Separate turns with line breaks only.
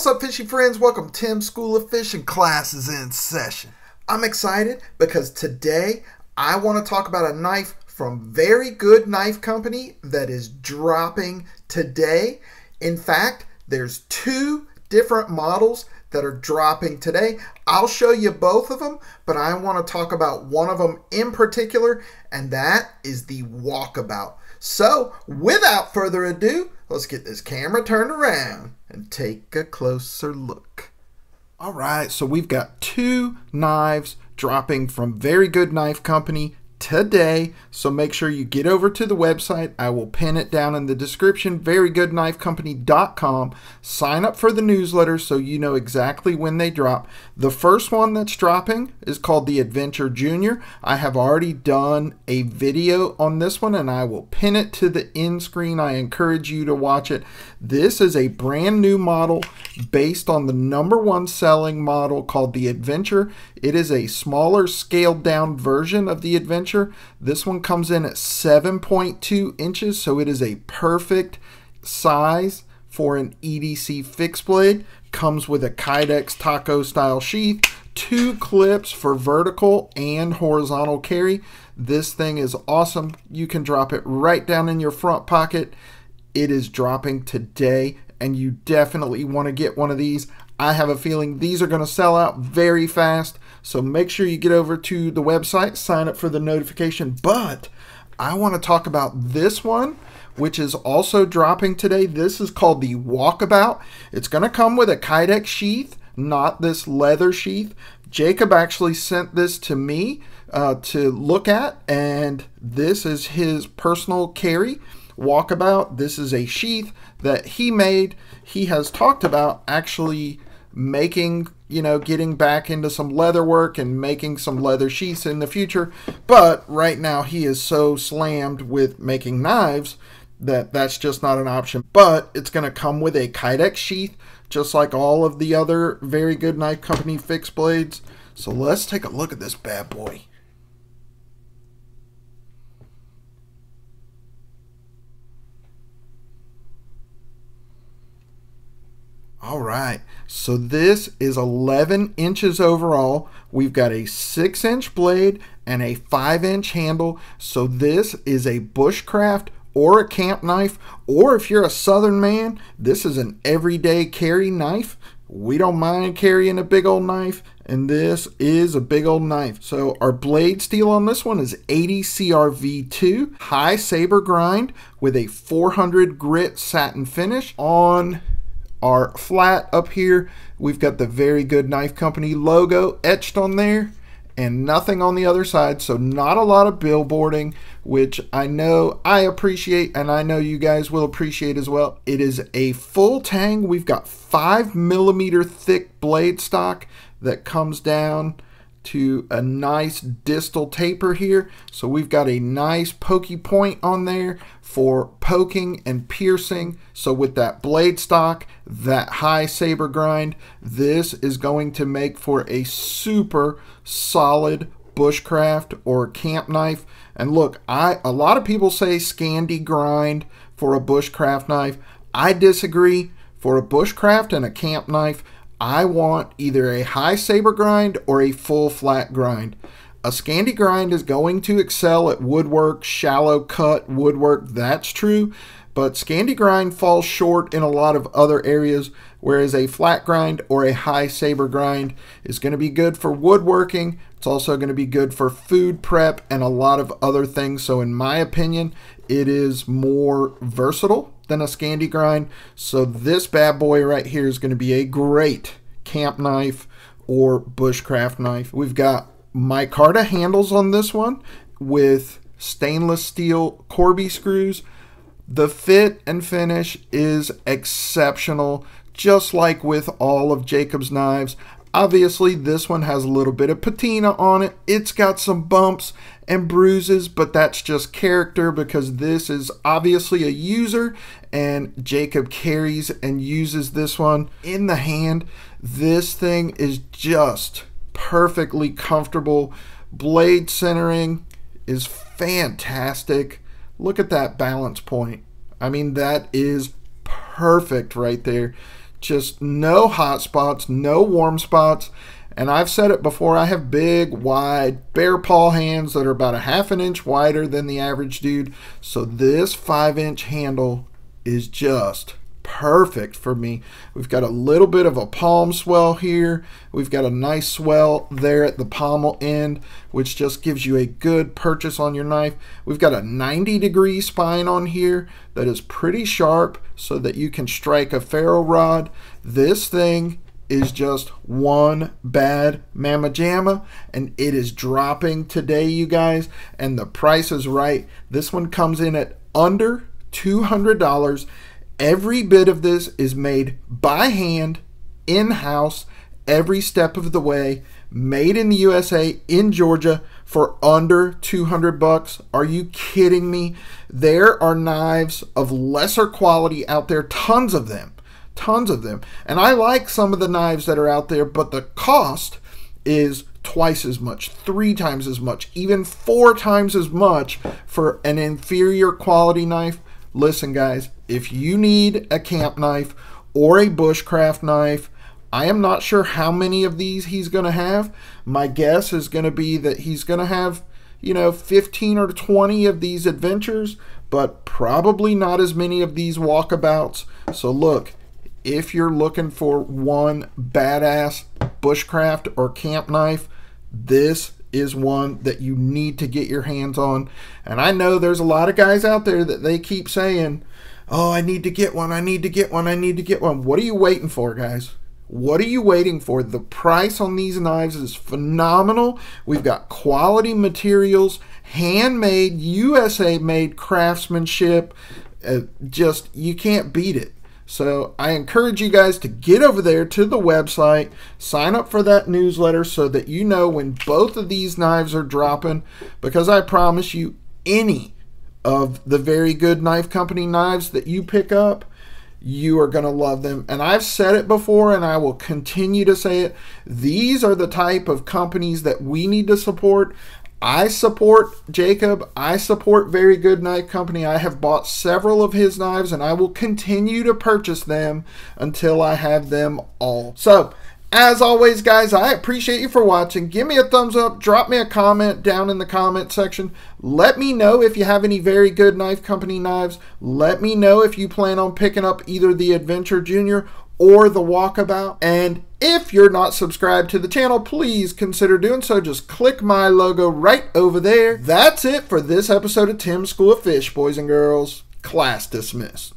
What's up, fishy friends? Welcome to Tim's School of Fishing. Class is in session. I'm excited because today I want to talk about a knife from Very Good Knife Company that is dropping today. In fact, there's two different models that are dropping today. I'll show you both of them, but I want to talk about one of them in particular, and that is the Walkabout. So, without further ado, let's get this camera turned around and take a closer look. All right, so we've got two knives dropping from Very Good Knife Company today, so make sure you get over to the website. I will pin it down in the description, verygoodknifecompany.com. Sign up for the newsletter so you know exactly when they drop. The first one that's dropping is called the Adventure Junior. I have already done a video on this one and I will pin it to the end screen. I encourage you to watch it. This is a brand new model based on the #1 selling model called the Adventure. It is a smaller scaled down version of the Adventure. This one comes in at 7.2 inches, so it is a perfect size for an EDC fixed blade. Comes with a Kydex taco style sheath, two clips for vertical and horizontal carry. This thing is awesome. You can drop it right down in your front pocket. It is dropping today, and you definitely want to get one of these. I have a feeling these are going to sell out very fast, so make sure you get over to the website, sign up for the notification. But I want to talk about this one, which is also dropping today. This is called the Walkabout. It's going to come with a Kydex sheath, not this leather sheath. Jacob actually sent this to me to look at, and this is his personal carry Walkabout. This is a sheath that he made. He has talked about actually making, getting back into some leather work and making some leather sheaths in the future. But right now he is so slammed with making knives that that's just not an option. But it's going to come with a Kydex sheath, just like all of the other Very Good Knife Company fixed blades. So let's take a look at this bad boy. All right, so this is 11 inches overall. We've got a 6-inch blade and a 5-inch handle. So this is a bushcraft or a camp knife, or if you're a southern man, this is an everyday carry knife. We don't mind carrying a big old knife, and this is a big old knife. So our blade steel on this one is 80 CRV2, high saber grind with a 400 grit satin finish. On our flat up here, we've got the Very Good Knife Company logo etched on there and nothing on the other side, so not a lot of billboarding, which I know I appreciate and I know you guys will appreciate as well. It is a full tang. We've got 5mm thick blade stock that comes down to a nice distal taper here. So we've got a nice pokey point on there for poking and piercing. So with that blade stock, that high saber grind, this is going to make for a super solid bushcraft or camp knife. And look, a lot of people say Scandi grind for a bushcraft knife. I disagree. For a bushcraft and a camp knife, I want either a high saber grind or a full flat grind. A Scandi grind is going to excel at woodwork, shallow cut woodwork, that's true, but Scandi grind falls short in a lot of other areas, whereas a flat grind or a high saber grind is going to be good for woodworking. It's also going to be good for food prep and a lot of other things. So in my opinion, it is more versatile than a Scandi grind. So this bad boy right here is going to be a great camp knife or bushcraft knife. We've got micarta handles on this one with stainless steel Corby screws. The fit and finish is exceptional, just like with all of Jacob's knives. Obviously, this one has a little bit of patina on it. It's got some bumps and bruises, but that's just character because this is obviously a user, and Jacob carries and uses this one in the hand. This thing is just perfectly comfortable. Blade centering is fantastic. Look at that balance point. I mean, that is perfect right there. just no hot spots, no warm spots. And I've said it before, I have big, wide, bare paw hands that are about a ½ an inch wider than the average dude. So this 5-inch handle is just perfect for me. We've got a little bit of a palm swell here. We've got a nice swell there at the pommel end, which just gives you a good purchase on your knife. We've got a 90-degree spine on here that is pretty sharp so that you can strike a ferro rod. This thing is just one bad mamma jamma, and it is dropping today, you guys, and the price is right. This one comes in at under $200. Every bit of this is made by hand, in-house, every step of the way, made in the USA, in Georgia, for under 200 bucks. Are you kidding me? There are knives of lesser quality out there, tons of them. Tons of them. And I like some of the knives that are out there, but the cost is twice as much, 3 times as much, even 4 times as much for an inferior quality knife. Listen, guys, if you need a camp knife or a bushcraft knife, I am not sure how many of these he's going to have. My guess is going to be that he's going to have, you know, 15 or 20 of these adventures, but probably not as many of these walkabouts. So look, if you're looking for one badass bushcraft or camp knife, this is one that you need to get your hands on. And I know there's a lot of guys out there that they keep saying, oh, I need to get one, I need to get one, I need to get one. What are you waiting for, guys? What are you waiting for? The price on these knives is phenomenal. We've got quality materials, handmade, USA made craftsmanship. Just, you can't beat it. So I encourage you guys to get over there to the website, sign up for that newsletter so that you know when both of these knives are dropping, because I promise you, any of the Very Good Knife Company knives that you pick up, you are going to love them. And I've said it before and I will continue to say it. These are the type of companies that we need to support. I support Jacob. I support Very Good Knife Company. I have bought several of his knives and I will continue to purchase them until I have them all. So, as always, guys, I appreciate you for watching. Give me a thumbs up. Drop me a comment down in the comment section. Let me know if you have any Very Good Knife Company knives. Let me know if you plan on picking up either the Adventure Junior or the Walkabout. And if you're not subscribed to the channel, please consider doing so. Just click my logo right over there. That's it for this episode of Tim's School of Fish, boys and girls. Class dismissed.